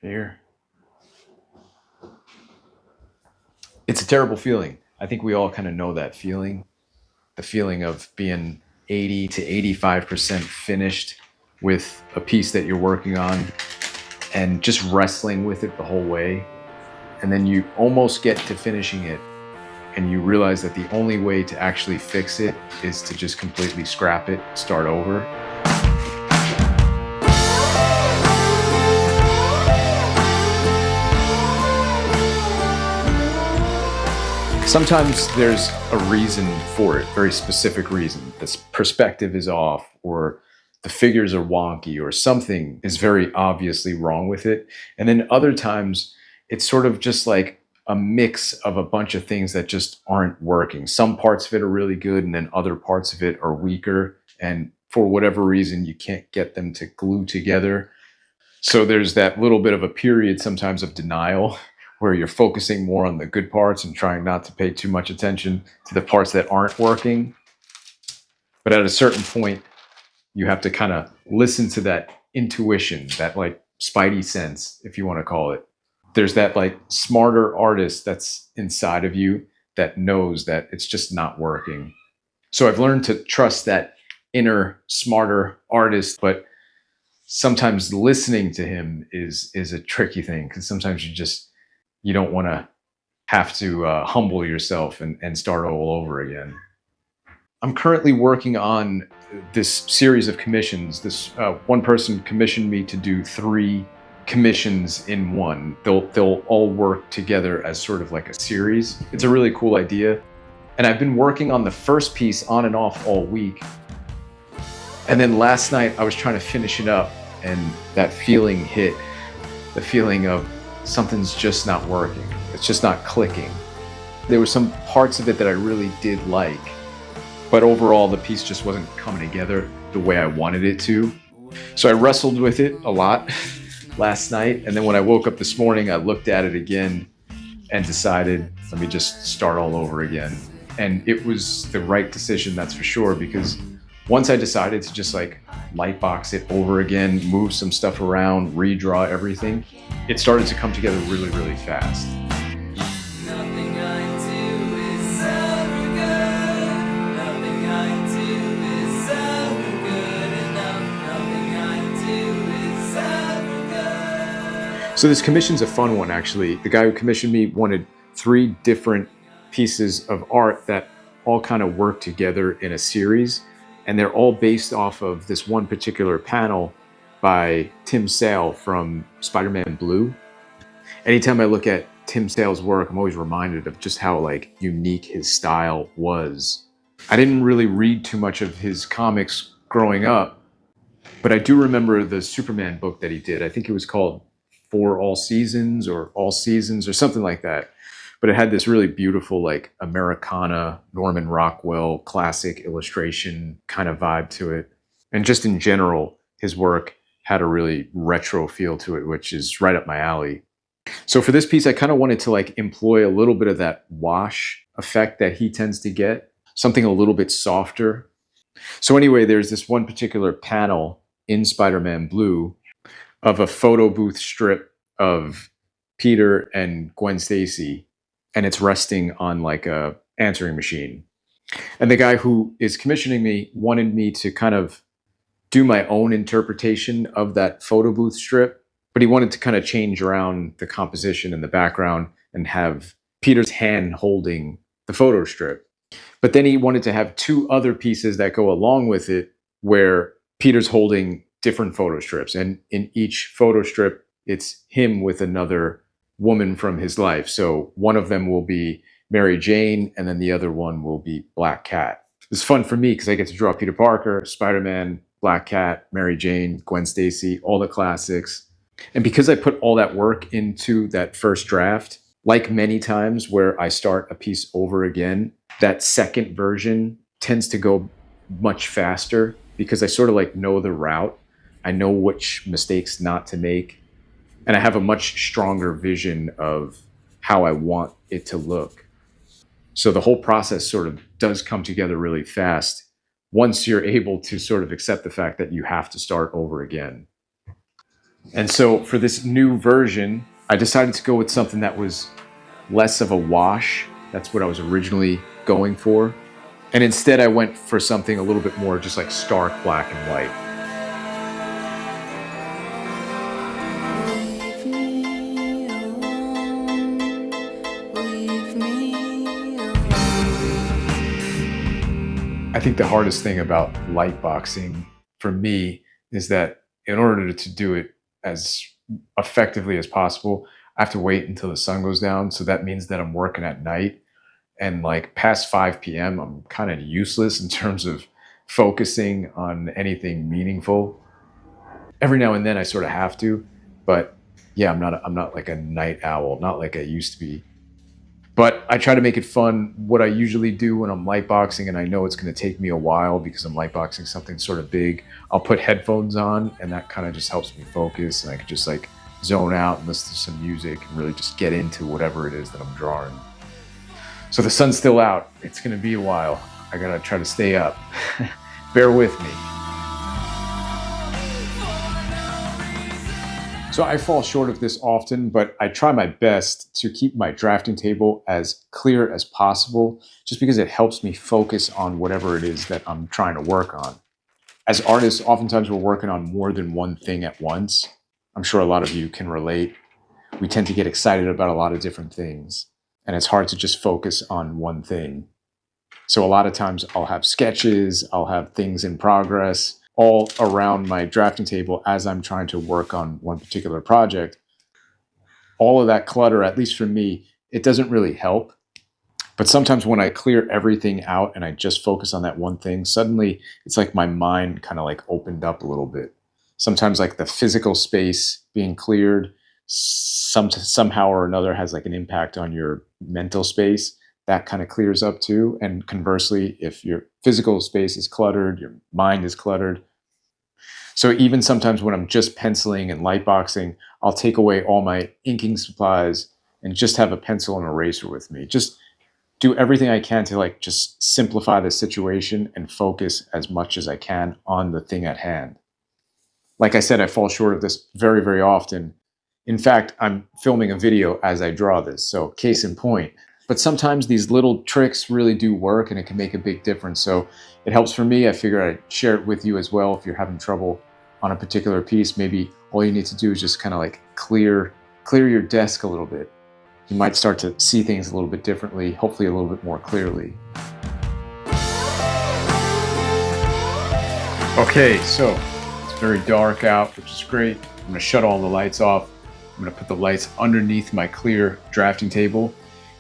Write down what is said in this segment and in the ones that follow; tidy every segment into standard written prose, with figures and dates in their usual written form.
Here. It's a terrible feeling. I think we all kind of know that feeling. The feeling of being 80 to 85% finished with a piece that you're working on and just wrestling with it the whole way. And then you almost get to finishing it and you realize that the only way to actually fix it is to just completely scrap it, start over. Sometimes there's a reason for it, very specific reason. This perspective is off, or the figures are wonky, or something is very obviously wrong with it. And then other times, it's sort of just like a mix of a bunch of things that just aren't working. Some parts of it are really good, and then other parts of it are weaker. And for whatever reason, you can't get them to glue together. So there's that little bit of a period sometimes of denial where you're focusing more on the good parts and trying not to pay too much attention to the parts that aren't working. But at a certain point, you have to kind of listen to that intuition, that like spidey sense, if you want to call it. There's that like smarter artist that's inside of you that knows that it's just not working. So I've learned to trust that inner smarter artist, but sometimes listening to him is a tricky thing, because sometimes you don't want to have to humble yourself and start all over again. I'm currently working on this series of commissions. This one person commissioned me to do 3 commissions in one. They'll all work together as sort of like a series. It's a really cool idea. And I've been working on the first piece on and off all week. And then last night I was trying to finish it up, and that feeling hit, the feeling of something's just not working. It's just not clicking. There were some parts of it that I really did like, but overall the piece just wasn't coming together the way I wanted it to. So I wrestled with it a lot last night, and then when I woke up this morning, I looked at it again and decided, let me just start all over again. And it was the right decision, that's for sure, because once I decided to just like lightbox it over again, move some stuff around, redraw everything, it started to come together really, really fast. So this commission's a fun one, actually. The guy who commissioned me wanted 3 different pieces of art that all kind of work together in a series. And they're all based off of this one particular panel by Tim Sale from Spider-Man Blue. Anytime I look at Tim Sale's work, I'm always reminded of just how like unique his style was. I didn't really read too much of his comics growing up, but I do remember the Superman book that he did. I think it was called For All Seasons or All Seasons or something like that. But it had this really beautiful, like Americana, Norman Rockwell, classic illustration kind of vibe to it. And just in general, his work had a really retro feel to it, which is right up my alley. So for this piece, I kind of wanted to like employ a little bit of that wash effect that he tends to get, something a little bit softer. So anyway, there's this one particular panel in Spider-Man Blue of a photo booth strip of Peter and Gwen Stacy, and it's resting on like a answering machine. And the guy who is commissioning me wanted me to kind of do my own interpretation of that photo booth strip, but he wanted to kind of change around the composition in the background and have Peter's hand holding the photo strip. But then he wanted to have 2 other pieces that go along with it where Peter's holding different photo strips. And in each photo strip, it's him with another woman from his life. So one of them will be Mary Jane, and then the other one will be Black Cat. It's fun for me because I get to draw Peter Parker, Spider-Man, Black Cat, Mary Jane, Gwen Stacy, all the classics. And because I put all that work into that first draft, like many times where I start a piece over again, that second version tends to go much faster because I sort of like know the route. I know which mistakes not to make. And I have a much stronger vision of how I want it to look. So the whole process sort of does come together really fast once you're able to sort of accept the fact that you have to start over again. And so for this new version, I decided to go with something that was less of a wash. That's what I was originally going for. And instead I went for something a little bit more just like stark black and white. I think the hardest thing about lightboxing for me is that in order to do it as effectively as possible, I have to wait until the sun goes down. So that means that I'm working at night, and like past 5 p.m., I'm kind of useless in terms of focusing on anything meaningful. Every now and then I sort of have to, but yeah, I'm not like a night owl, not like I used to be. But I try to make it fun. What I usually do when I'm lightboxing, and I know it's going to take me a while because I'm lightboxing something sort of big, I'll put headphones on, and that kind of just helps me focus, and I can just like zone out and listen to some music and really just get into whatever it is that I'm drawing. So the sun's still out. It's going to be a while. I got to try to stay up. Bear with me. So I fall short of this often, but I try my best to keep my drafting table as clear as possible, just because it helps me focus on whatever it is that I'm trying to work on. As artists, oftentimes we're working on more than one thing at once. I'm sure a lot of you can relate. We tend to get excited about a lot of different things, and it's hard to just focus on one thing. So a lot of times I'll have sketches, I'll have things in progress, all around my drafting table as I'm trying to work on one particular project. All of that clutter, at least for me, it doesn't really help. But sometimes when I clear everything out and I just focus on that one thing, suddenly it's like my mind kind of like opened up a little bit. Sometimes like the physical space being cleared somehow or another has like an impact on your mental space. That kind of clears up too. And conversely, if your physical space is cluttered, your mind is cluttered. So even sometimes when I'm just penciling and lightboxing, I'll take away all my inking supplies and just have a pencil and eraser with me. Just do everything I can to like just simplify the situation and focus as much as I can on the thing at hand. Like I said, I fall short of this very, very often. In fact, I'm filming a video as I draw this, so case in point. But sometimes these little tricks really do work and it can make a big difference. So it helps for me. I figure I'd share it with you as well. If you're having trouble on a particular piece, maybe all you need to do is just kind of like clear your desk a little bit. You might start to see things a little bit differently, hopefully a little bit more clearly. Okay, so it's very dark out, which is great. I'm gonna shut all the lights off. I'm gonna put the lights underneath my clear drafting table,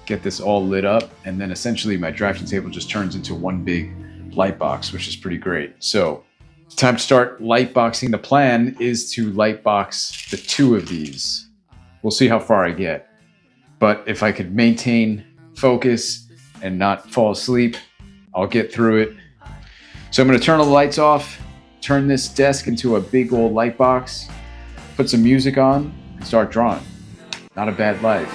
get this all lit up, and then essentially my drafting table just turns into one big light box, which is pretty great. So time to start light boxing. The plan is to light box the two of these. We'll see how far I get. But if I could maintain focus and not fall asleep, I'll get through it. So I'm gonna turn all the lights off, turn this desk into a big old light box, put some music on, and start drawing. Not a bad life.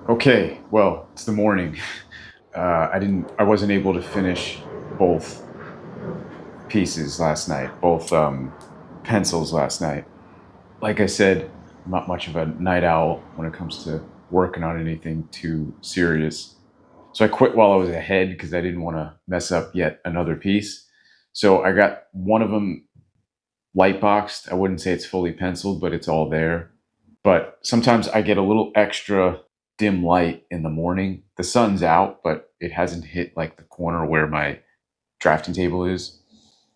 Okay, well, it's the morning. I wasn't able to finish both pieces last night, both pencils last night. Like I said, I'm not much of a night owl when it comes to working on anything too serious. So I quit while I was ahead because I didn't want to mess up yet another piece. So I got one of them light boxed. I wouldn't say it's fully penciled, but it's all there. But sometimes I get a little extra dim light in the morning. The sun's out, but it hasn't hit like the corner where my drafting table is.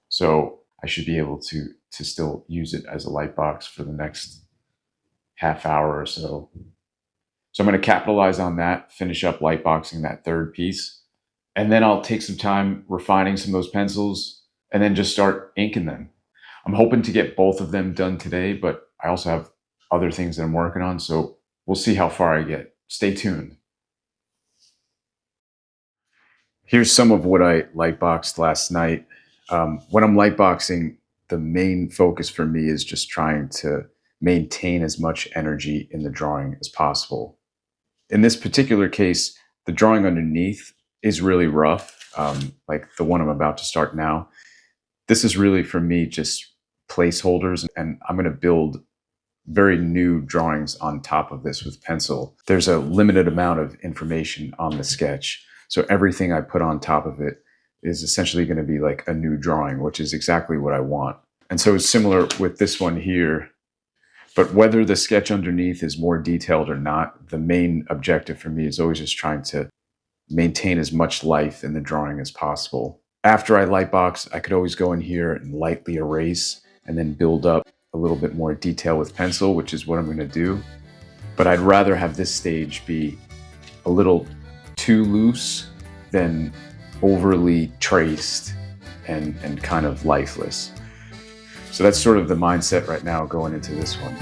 So I should be able to still use it as a light box for the next half hour or so. So I'm going to capitalize on that, finish up light boxing that third piece, and then I'll take some time refining some of those pencils and then just start inking them. I'm hoping to get both of them done today, but I also have other things that I'm working on, so we'll see how far I get. Stay tuned. Here's some of what I lightboxed last night. When I'm lightboxing, the main focus for me is just trying to maintain as much energy in the drawing as possible. In this particular case, the drawing underneath is really rough, like the one I'm about to start now. This is really, for me, just placeholders, and I'm going to build very new drawings on top of this with pencil. There's a limited amount of information on the sketch, so everything I put on top of it is essentially going to be like a new drawing, which is exactly what I want. And so it's similar with this one here. But whether the sketch underneath is more detailed or not, the main objective for me is always just trying to maintain as much life in the drawing as possible. After I lightbox, I could always go in here and lightly erase and then build up a little bit more detail with pencil, which is what I'm going to do. But I'd rather have this stage be a little too loose than overly traced and kind of lifeless. So that's sort of the mindset right now going into this one.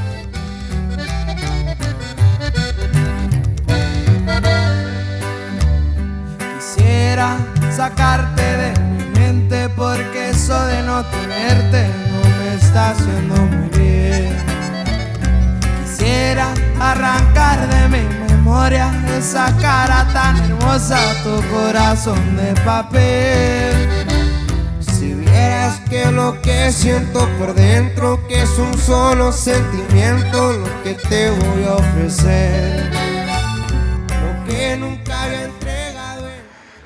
Quisiera sacarte de mi mente porque eso de no tenerte no me está haciendo muy bien. Quisiera arrancar de mi memoria esa cara tan hermosa, tu corazón de papel. Si vieras que lo que siento por dentro, que es un solo sentimiento, lo que te voy a ofrecer, lo que nunca había entregado.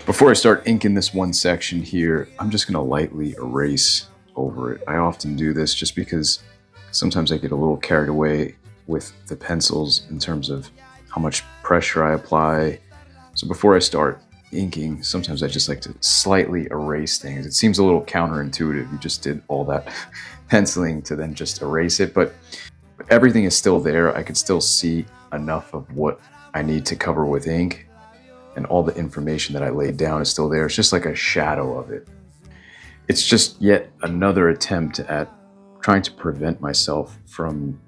Before I start inking this one section here, I'm just going to lightly erase over it. I often do this just because sometimes I get a little carried away with the pencils in terms of how much pressure I apply. So before I start inking, sometimes I just like to slightly erase things. It seems a little counterintuitive. You just did all that penciling to then just erase it, but everything is still there. I can still see enough of what I need to cover with ink, and all the information that I laid down is still there. It's just like a shadow of it. It's just yet another attempt at trying to prevent myself from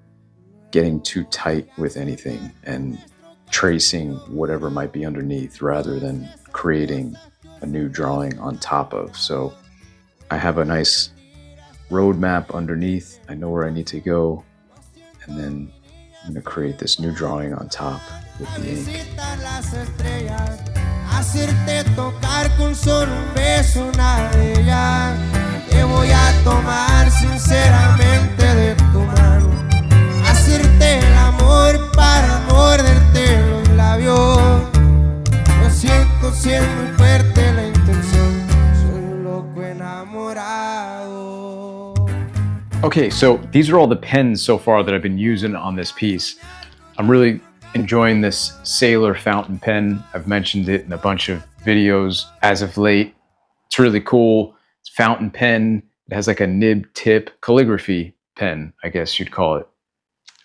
getting too tight with anything and tracing whatever might be underneath rather than creating a new drawing on top of. So I have a nice roadmap underneath. I know where I need to go, and then I'm going to create this new drawing on top with the ink. Hacerte tocar con solo un beso una de ellas. Te voy a tomar sinceramente de tu mano. Hacerte el amor para morderte los labios. Lo siento si es muy fuerte la intención. Soy un loco enamorado. Okay, so these are all the pens so far that I've been using on this piece. I'm really enjoying this Sailor fountain pen. I've mentioned it in a bunch of videos as of late. It's really cool. It's a fountain pen. It has like a nib tip calligraphy pen, I guess you'd call it.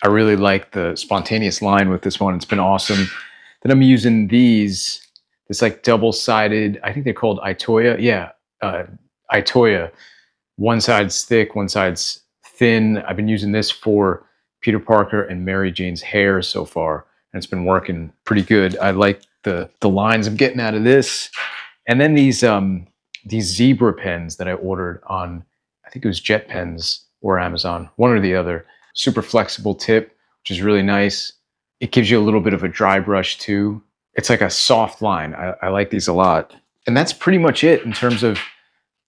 I really like the spontaneous line with this one. It's been awesome. Then I'm using these, this like double-sided, I think they're called Itoya. Yeah, Itoya. One side's thick, one side's thin. I've been using this for Peter Parker and Mary Jane's hair so far, and it's been working pretty good. I like the lines I'm getting out of this. And then these zebra pens that I ordered on, I think it was Jet Pens or Amazon, one or the other. Super flexible tip, which is really nice. It gives you a little bit of a dry brush too. It's like a soft line. I like these a lot. And that's pretty much it in terms of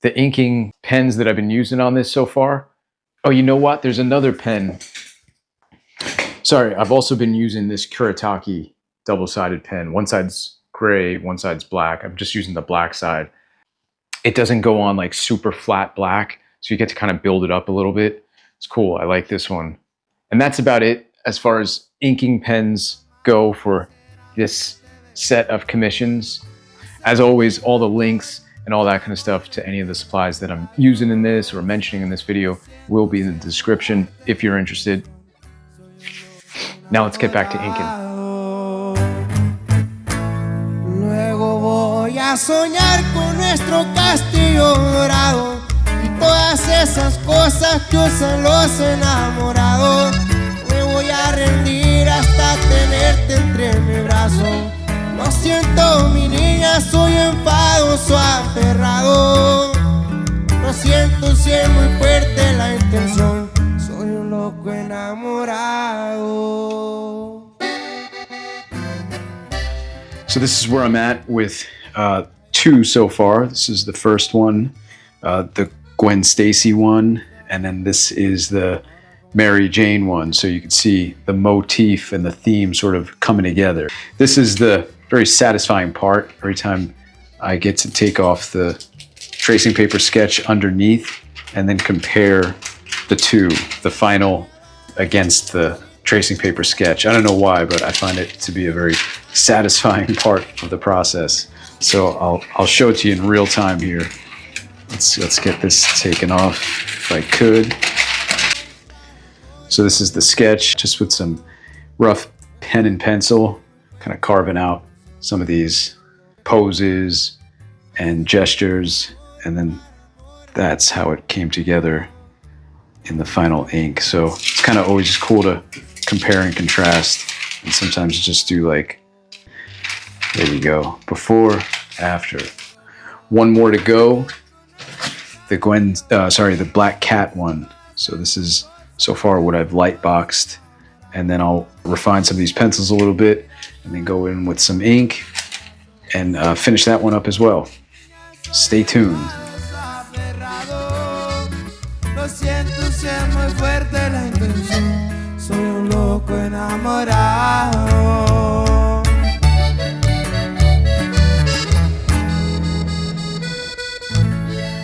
the inking pens that I've been using on this so far. Oh, you know what? There's another pen. Sorry, I've also been using this Kuretake double-sided pen. One side's gray, one side's black. I'm just using the black side. It doesn't go on like super flat black, so you get to kind of build it up a little bit. It's cool. I like this one. And that's about it as far as inking pens go for this set of commissions. As always, all the links and all that kind of stuff to any of the supplies that I'm using in this or mentioning in this video will be in the description if you're interested. Now let's get back to inking. Luego voy a soñar con nuestro castillo dorado y todas esas cosas que usan los enamorados. Me voy a rendir hasta tenerte entre mi brazo. Lo siento, mi niña, soy enfadoso, aferrado. Lo siento si es muy fuerte la intención. Soy un loco enamorado. So this is where I'm at with 2 so far. This is the first one, the Gwen Stacy one, and then this is the Mary Jane one. So you can see the motif and the theme sort of coming together. This is the very satisfying part every time I get to take off the tracing paper sketch underneath and then compare the two, the final against the tracing paper sketch. I don't know why, but I find it to be a very satisfying part of the process. So I'll show it to you in real time here. Let's get this taken off if I could. So this is the sketch, just with some rough pen and pencil, kind of carving out some of these poses and gestures, and then that's how it came together in the final ink. So it's kind of always just cool to compare and contrast, and sometimes just do like, there you go, before, after. One more to go, the the Black Cat one. So this is so far what I've lightboxed, and then I'll refine some of these pencils a little bit and then go in with some ink and finish that one up as well. Stay tuned. Lo siento si es muy fuerte la intención. Soy un loco enamorado.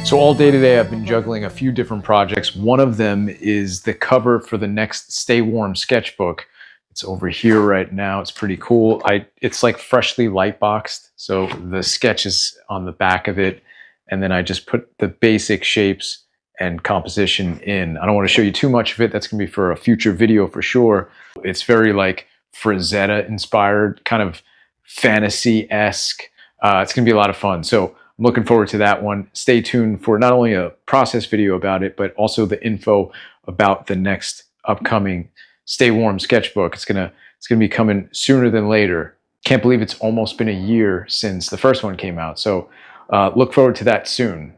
So all day today I've been juggling a few different projects. One of them is the cover for the next Stay Warm sketchbook. It's over here right now. It's pretty cool. It's like freshly lightboxed, so the sketch is on the back of it, and then I just put the basic shapes and composition in. I don't want to show you too much of it. That's gonna be for a future video for sure. It's very like Frazetta inspired, kind of fantasy-esque. It's gonna be a lot of fun. So I'm looking forward to that one. Stay tuned for not only a process video about it, but also the info about the next upcoming Stay Warm sketchbook. It's gonna be coming sooner than later. Can't believe it's almost been a year since the first one came out. So look forward to that soon.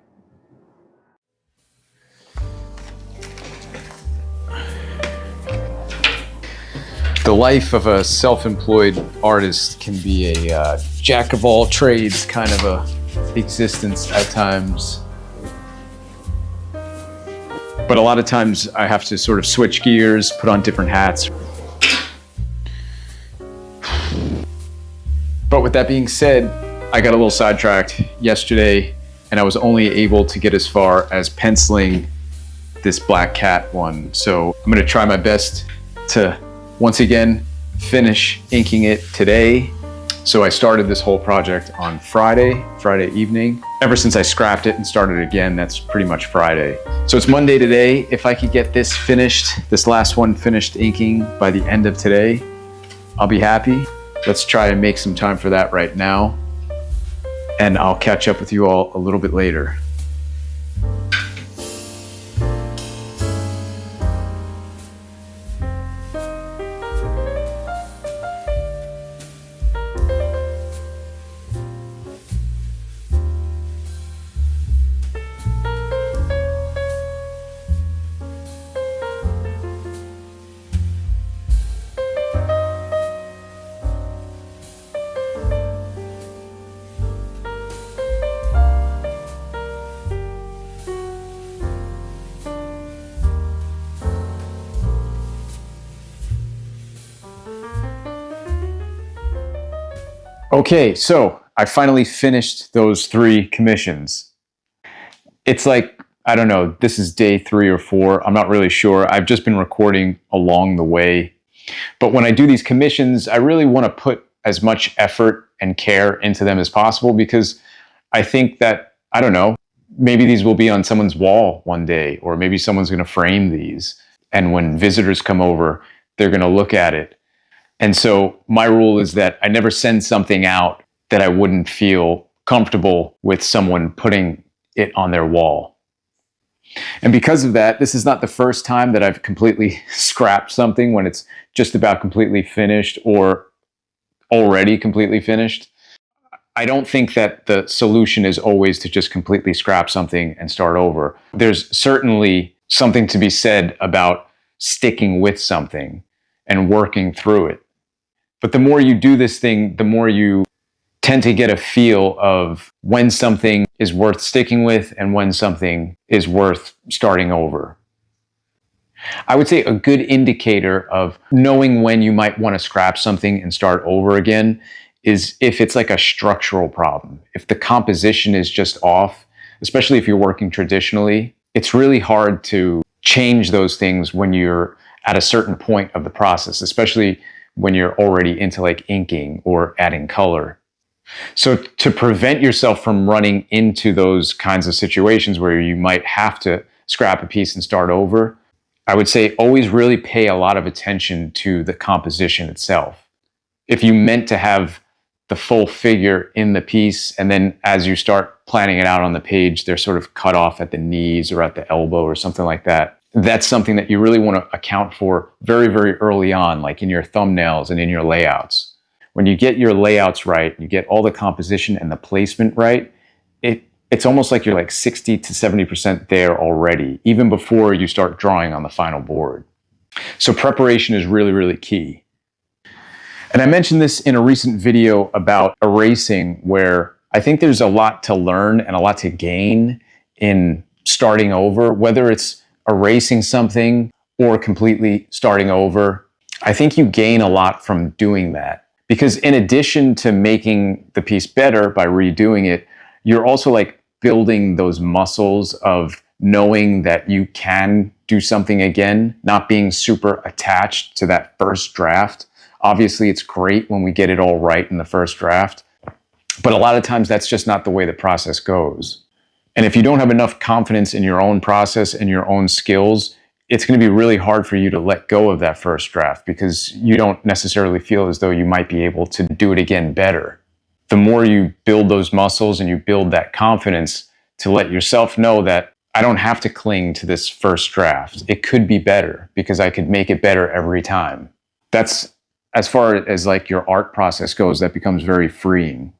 The life of a self-employed artist can be a jack of all trades kind of a existence at times. But a lot of times I have to sort of switch gears, put on different hats. But with that being said, I got a little sidetracked yesterday and I was only able to get as far as penciling this Black Cat one. So I'm gonna try my best to once again finish inking it today. So I started this whole project on Friday evening. Ever since I scrapped it and started again, that's pretty much Friday. So it's Monday today. If I could get this finished, this last one finished inking by the end of today, I'll be happy. Let's try and make some time for that right now. And I'll catch up with you all a little bit later. Okay, so I finally finished those 3 commissions. It's like, I don't know, this is day 3 or 4. I'm not really sure. I've just been recording along the way. But when I do these commissions, I really want to put as much effort and care into them as possible, because I think that, I don't know, maybe these will be on someone's wall one day, or maybe someone's going to frame these. And when visitors come over, they're going to look at it. And so my rule is that I never send something out that I wouldn't feel comfortable with someone putting it on their wall. And because of that, this is not the first time that I've completely scrapped something when it's just about completely finished or already completely finished. I don't think that the solution is always to just completely scrap something and start over. There's certainly something to be said about sticking with something and working through it. But the more you do this thing, the more you tend to get a feel of when something is worth sticking with and when something is worth starting over. I would say a good indicator of knowing when you might want to scrap something and start over again is if it's like a structural problem. If the composition is just off, especially if you're working traditionally, it's really hard to change those things when you're at a certain point of the process, especially when you're already into like inking or adding color. So to prevent yourself from running into those kinds of situations where you might have to scrap a piece and start over, I would say always really pay a lot of attention to the composition itself. If you meant to have the full figure in the piece, and then as you start planning it out on the page, they're sort of cut off at the knees or at the elbow or something like that, that's something that you really want to account for very, very early on, like in your thumbnails and in your layouts. When you get your layouts right, you get all the composition and the placement right, it's almost like you're like 60 to 70% there already, even before you start drawing on the final board. So preparation is really, really key. And I mentioned this in a recent video about erasing, where I think there's a lot to learn and a lot to gain in starting over, whether it's erasing something or completely starting over. I think you gain a lot from doing that. Because in addition to making the piece better by redoing it, you're also like building those muscles of knowing that you can do something again, not being super attached to that first draft. Obviously, it's great when we get it all right in the first draft, but a lot of times that's just not the way the process goes. And if you don't have enough confidence in your own process and your own skills, it's going to be really hard for you to let go of that first draft because you don't necessarily feel as though you might be able to do it again better. The more you build those muscles and you build that confidence to let yourself know that I don't have to cling to this first draft. It could be better because I could make it better every time. That's, as far as like your art process goes, that becomes very freeing.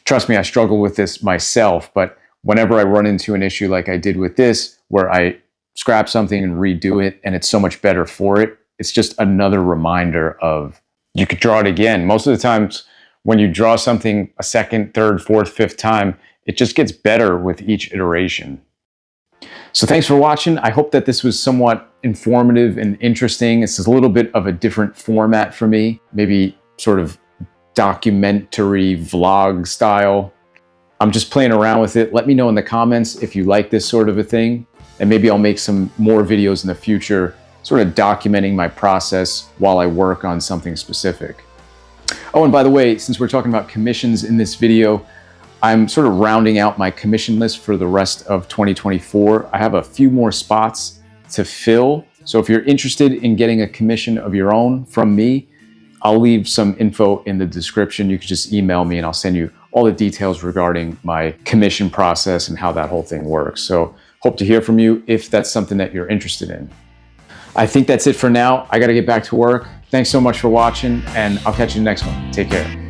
Trust me, I struggle with this myself, but whenever I run into an issue like I did with this, where I scrap something and redo it and it's so much better for it, it's just another reminder of you could draw it again. Most of the times when you draw something a second, third, fourth, fifth time, it just gets better with each iteration. So thanks for watching. I hope that this was somewhat informative and interesting. This is a little bit of a different format for me, maybe sort of documentary vlog style. I'm just playing around with it. Let me know in the comments if you like this sort of a thing. And maybe I'll make some more videos in the future, sort of documenting my process while I work on something specific. Oh, and by the way, since we're talking about commissions in this video, I'm sort of rounding out my commission list for the rest of 2024. I have a few more spots to fill. So if you're interested in getting a commission of your own from me, I'll leave some info in the description. You can just email me and I'll send you all the details regarding my commission process and how that whole thing works. So hope to hear from you if that's something that you're interested in. I think that's it for now. I got to get back to work. Thanks so much for watching, and I'll catch you in the next one. Take care.